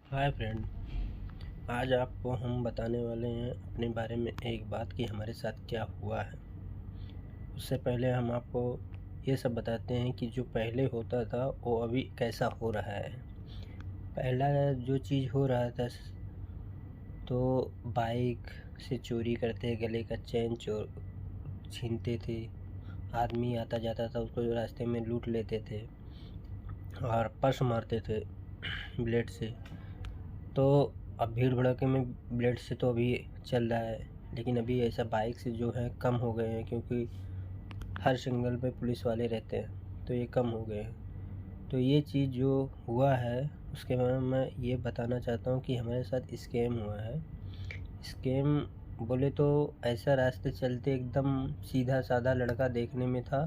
Hi friend. आज आपको हम बताने वाले हैं अपने बारे में एक बात कि हमारे साथ क्या हुआ है। उससे पहले हम आपको ये सब बताते हैं कि जो पहले होता था वो अभी कैसा हो रहा है। पहला जो चीज़ हो रहा था तो बाइक से चोरी करते, गले का चेन छीनते थे। आदमी आता जाता था उसको रास्ते में लूट लेते थे और पर्स मारते थे ब्लेड से। तो अब भीड़ भड़के में ब्लेड से तो अभी चल रहा है, लेकिन अभी ऐसा बाइक से जो है कम हो गए हैं, क्योंकि हर सिग्नल पे पुलिस वाले रहते हैं तो ये कम हो गए हैं। तो ये चीज़ जो हुआ है उसके बारे में मैं ये बताना चाहता हूँ कि हमारे साथ स्कैम हुआ है। स्कैम बोले तो ऐसा रास्ते चलते एकदम सीधा साधा लड़का देखने में था,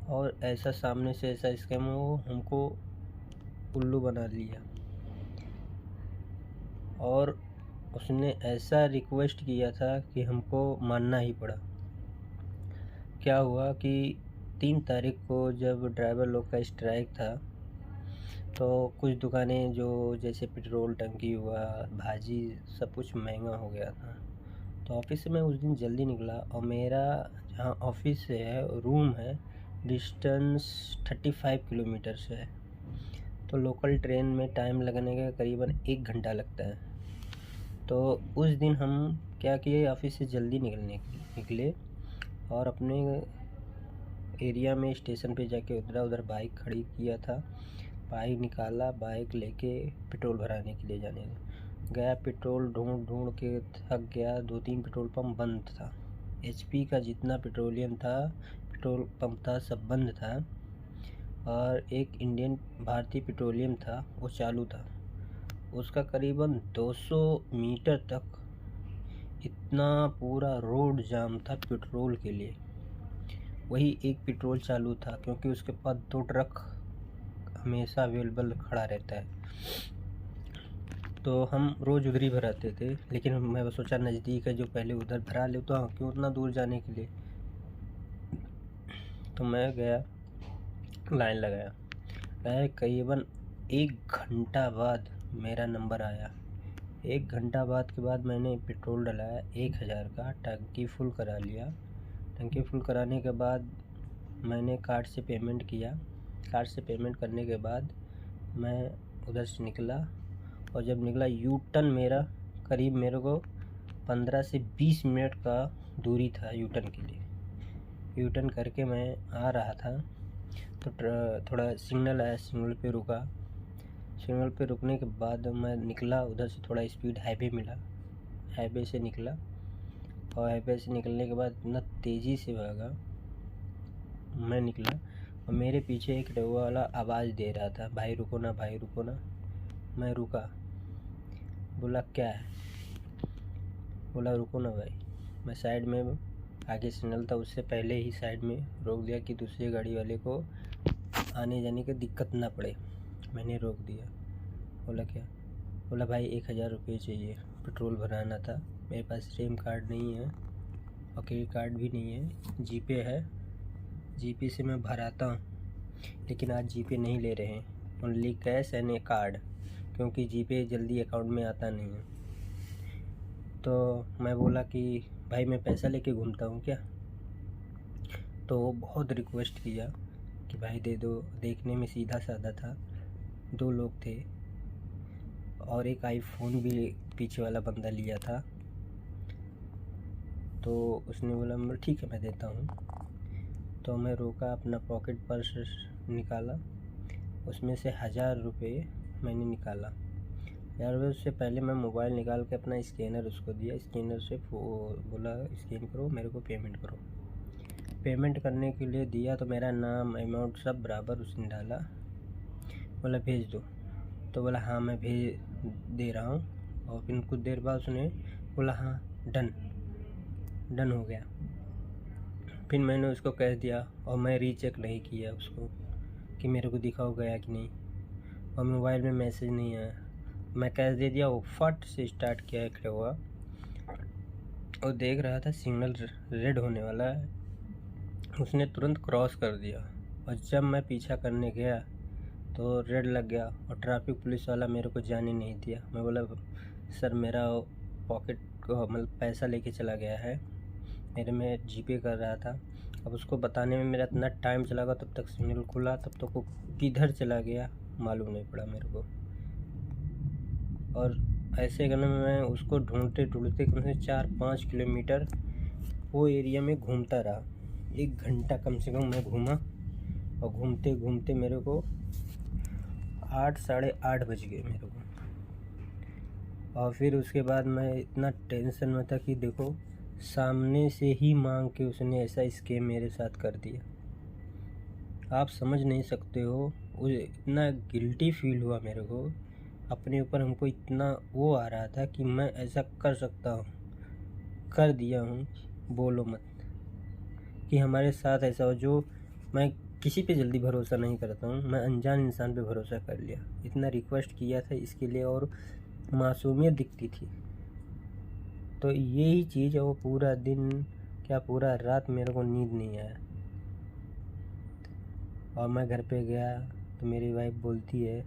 और ऐसा सामने से ऐसा स्कैम हो हमको उल्लू बना लिया। और उसने ऐसा रिक्वेस्ट किया था कि हमको मानना ही पड़ा। क्या हुआ कि 3 तारीख को जब ड्राइवर लोग का स्ट्राइक था तो कुछ दुकानें जो जैसे पेट्रोल टंकी हुआ, भाजी, सब कुछ महंगा हो गया था। तो ऑफिस से मैं उस दिन जल्दी निकला और मेरा जहाँ ऑफिस से है रूम है डिस्टेंस 35 किलोमीटर से है। तो लोकल ट्रेन में टाइम लगने का करीबन 1 घंटा लगता है। तो उस दिन हम क्या किए, ऑफिस से जल्दी निकले और अपने एरिया में स्टेशन पे जाके उधर बाइक खड़ी किया था। बाइक निकाला, बाइक लेके पेट्रोल भराने के लिए जाने गया। पेट्रोल ढूंढ के थक गया। 2-3 पेट्रोल पंप बंद था। एचपी का जितना पेट्रोल पंप था सब बंद था, और एक इंडियन भारतीय पेट्रोलियम था वो चालू था। उसका करीबन 200 मीटर तक इतना पूरा रोड जाम था पेट्रोल के लिए। वही एक पेट्रोल चालू था, क्योंकि उसके पास 2 ट्रक हमेशा अवेलेबल खड़ा रहता है। तो हम रोज़ उधर ही भराते थे, लेकिन मैं सोचा नज़दीक है जो पहले उधर भरा ले, तो क्यों उतना दूर जाने के लिए। तो मैं गया, लाइन लगाया करीबन 1 घंटा बाद मेरा नंबर आया। 1 घंटा बाद के बाद मैंने पेट्रोल डलाया 1000 का, टंकी फुल करा लिया। टंकी फुल कराने के बाद मैंने कार्ड से पेमेंट किया। कार्ड से पेमेंट करने के बाद मैं उधर से निकला, और जब निकला यू टर्न मेरा करीब मेरे को 15 से 20 मिनट का दूरी था यू टर्न के लिए। यू टर्न करके मैं आ रहा था तो थोड़ा सिग्नल आया, सिग्नल पे रुका। सिग्नल पे रुकने के बाद मैं निकला, उधर से थोड़ा स्पीड हाईवे मिला, हाईवे से निकला। और हाईवे से निकलने के बाद इतना तेज़ी से भागा मैं निकला, और मेरे पीछे एक डब्बा वाला आवाज़ दे रहा था, भाई रुको ना, भाई रुको ना। मैं रुका, बोला क्या है, बोला रुको ना भाई। मैं साइड में, आगे सिग्नल था उससे पहले ही साइड में रोक दिया कि दूसरी गाड़ी वाले को आने जाने की दिक्कत ना पड़े। मैंने रोक दिया। बोला क्या, बोला भाई 1000 रुपये चाहिए, पेट्रोल भराना था। मेरे पास सिम कार्ड नहीं है और क्रेडिट कार्ड भी नहीं है, जीपे है, जीपे से मैं भराता हूँ, लेकिन आज जीपे नहीं ले रहे हैं, only cash and A card, क्योंकि जीपे जल्दी अकाउंट में आता नहीं है। तो मैं बोला कि भाई मैं पैसा लेके घूमता हूँ क्या। तो वो बहुत रिक्वेस्ट किया कि भाई दे दो। देखने में सीधा साधा था। 2 लोग थे, और एक आईफोन भी पीछे वाला बंदा लिया था। तो उसने बोला ठीक है मैं देता हूँ। तो मैं रोका, अपना पॉकेट पर्स निकाला, उसमें से 1000 रुपये मैंने निकाला। 1000 रुपये उससे पहले मैं मोबाइल निकाल के अपना स्कैनर उसको दिया। स्कैनर से बोला स्कैन करो, मेरे को पेमेंट करो। पेमेंट करने के लिए दिया तो मेरा नाम, अमाउंट सब बराबर उसने डाला। बोला भेज दो। तो बोला हाँ मैं भेज दे रहा हूँ। और फिर कुछ देर बाद उसने बोला हाँ डन हो गया। फिर मैंने उसको कह दिया, और मैं रीचेक नहीं किया उसको कि मेरे को दिखाओ गया कि नहीं, और मोबाइल में मैसेज नहीं आया। मैं कैश दे दिया। वो फट से स्टार्ट किया खड़ा हुआ, और देख रहा था सिग्नल रेड होने वाला है। उसने तुरंत क्रॉस कर दिया, और जब मैं पीछा करने गया तो रेड लग गया और ट्रैफिक पुलिस वाला मेरे को जाने नहीं दिया। मैं बोला सर मेरा पॉकेट मतलब पैसा लेके चला गया है, मेरे में जीपे कर रहा था। अब उसको बताने में मेरा इतना टाइम चला गया, तब तक सिग्नल खुला, तब तक वो किधर चला गया मालूम नहीं पड़ा मेरे को। और ऐसे करने में मैं उसको ढूंढते ढूंढते कम से 4-5 किलोमीटर वो एरिया में घूमता रहा। 1 घंटा कम से कम मैं घूमा और घूमते घूमते मेरे को 8 साढ़े 8 बज गए मेरे को। और फिर उसके बाद मैं इतना टेंशन में था कि देखो सामने से ही मांग के उसने ऐसा स्कैम मेरे साथ कर दिया। आप समझ नहीं सकते हो, वो इतना गिल्टी फील हुआ मेरे को अपने ऊपर। हमको इतना वो आ रहा था कि मैं ऐसा कर सकता हूँ, कर दिया हूँ, बोलो मत कि हमारे साथ ऐसा हो। जो मैं किसी पे जल्दी भरोसा नहीं करता हूँ, मैं अनजान इंसान पे भरोसा कर लिया। इतना रिक्वेस्ट किया था इसके लिए और मासूमियत दिखती थी। तो यही चीज़ है, वो पूरा दिन क्या पूरा रात मेरे को नींद नहीं आया। और मैं घर पे गया तो मेरी वाइफ बोलती है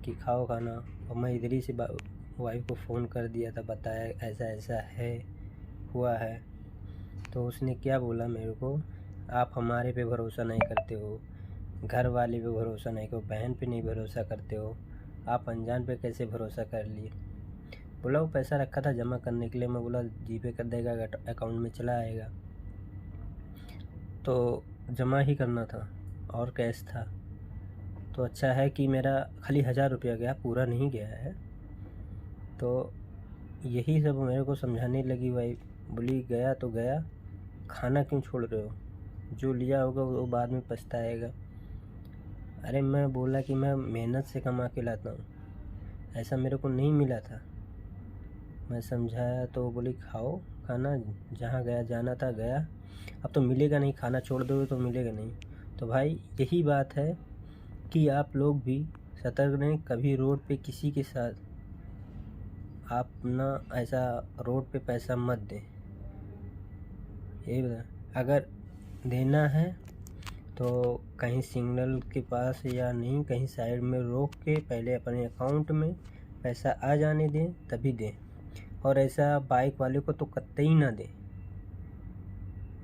कि खाओ खाना, और मैं इधर ही से वाइफ को फ़ोन कर दिया था, बताया ऐसा ऐसा है हुआ है। तो उसने क्या बोला मेरे को, आप हमारे पे भरोसा नहीं करते हो, घर वाले पे भरोसा नहीं करो, बहन पे नहीं भरोसा करते हो, आप अनजान पे कैसे भरोसा कर लिए। बोला वो पैसा रखा था जमा करने के लिए। मैं बोला जीपे कर देगा, अकाउंट में चला आएगा। तो जमा ही करना था और कैश था। तो अच्छा है कि मेरा खाली 1000 रुपया गया, पूरा नहीं गया है। तो यही सब मेरे को समझाने लगी भाई। बोली गया तो गया, खाना क्यों छोड़ रहे हो, जो लिया होगा वो बाद में पछताएगा। अरे मैं बोला कि मैं मेहनत से कमा के लाता हूँ, ऐसा मेरे को नहीं मिला था। मैं समझाया तो बोली खाओ खाना, जहाँ गया जाना था गया, अब तो मिलेगा नहीं, खाना छोड़ दोगे तो मिलेगा नहीं। तो भाई यही बात है कि आप लोग भी सतर्क रहें। कभी रोड पे किसी के साथ आप ना ऐसा रोड पे पैसा मत दें। ये अगर देना है तो कहीं सिग्नल के पास या नहीं, कहीं साइड में रोक के पहले अपने अकाउंट में पैसा आ जाने दें तभी दें। और ऐसा बाइक वाले को तो कतई ना दें,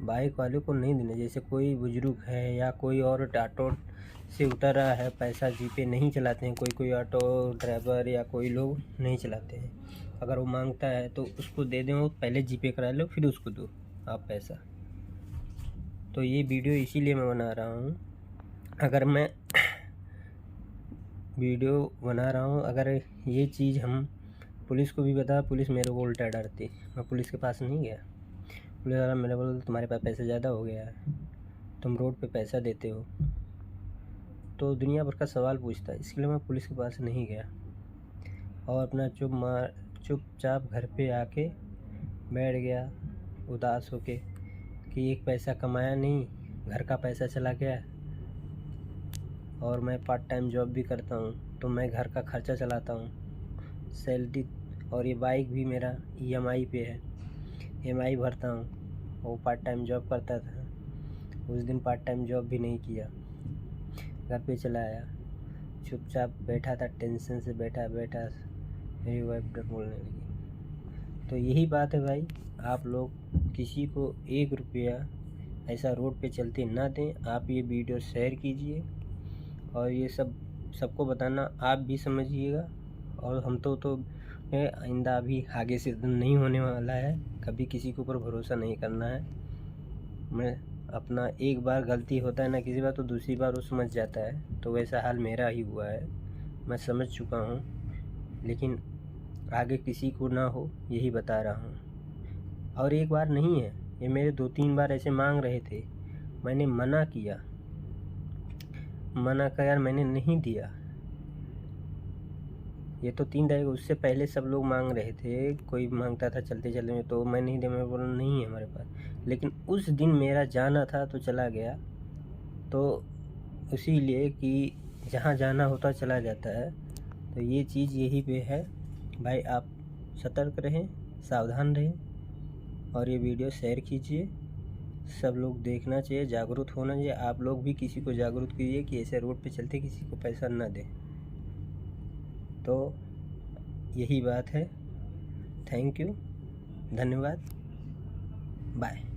बाइक वाले को नहीं देना। जैसे कोई बुजुर्ग है या कोई और ऑटो से उतर रहा है, पैसा जीपे नहीं चलाते हैं, कोई ऑटो ड्राइवर या कोई लोग नहीं चलाते हैं, अगर वो मांगता है तो उसको दे दें, वो पहले जीपे करा लो फिर उसको दो आप पैसा। तो ये वीडियो इसीलिए मैं बना रहा हूँ। अगर मैं वीडियो बना रहा हूँ, अगर ये चीज़ हम पुलिस को भी बता, पुलिस मेरे को उल्टा डांटती। मैं पुलिस के पास नहीं गया, पुलिस वाला मेरे बोला तुम्हारे पास पैसा ज़्यादा हो गया है, तुम रोड पे पैसा देते हो, तो दुनिया भर का सवाल पूछता है। इसके लिए मैं पुलिस के पास नहीं गया और अपना चुपचाप घर पे आके बैठ गया उदास होके कि एक पैसा कमाया नहीं, घर का पैसा चला गया। और मैं पार्ट टाइम जॉब भी करता हूँ, तो मैं घर का खर्चा चलाता हूँ, सैलरी। और ये बाइक भी मेरा EMI पे है, EMI भरता हूँ। वो पार्ट टाइम जॉब करता था, उस दिन पार्ट टाइम जॉब भी नहीं किया, घर पे चला आया, चुपचाप बैठा था, टेंशन से बैठा मेरी वाइफ डर बोलने लगी। तो यही बात है भाई, आप लोग किसी को 1 रुपया ऐसा रोड पे चलते ना दें। आप ये वीडियो शेयर कीजिए और ये सबको बताना, आप भी समझिएगा। और हम तो आइंदा अभी आगे से नहीं होने वाला है, कभी किसी के ऊपर भरोसा नहीं करना है। मैं अपना एक बार गलती होता है ना किसी बार, तो दूसरी बार वो समझ जाता है। तो वैसा हाल मेरा ही हुआ है, मैं समझ चुका हूँ, लेकिन आगे किसी को ना हो यही बता रहा हूँ। और एक बार नहीं है, ये मेरे 2-3 बार ऐसे मांग रहे थे, मैंने मना किया, मैंने नहीं दिया। ये तो 3 तारीख, उससे पहले सब लोग मांग रहे थे, कोई मांगता था चलते चलते में, तो मैं नहीं दिया, मैं बोला नहीं है हमारे पास। लेकिन उस दिन मेरा जाना था तो चला गया। तो इसीलिए कि जहाँ जाना होता चला जाता है। तो ये चीज़ यही पे है भाई, आप सतर्क रहें, सावधान रहें और ये वीडियो शेयर कीजिए सब लोग देखना चाहिए, जागरूक होना चाहिए। आप लोग भी किसी को जागरूक कीजिए कि ऐसे रोड पे चलते किसी को पैसा न दें। तो यही बात है। थैंक यू, धन्यवाद, बाय।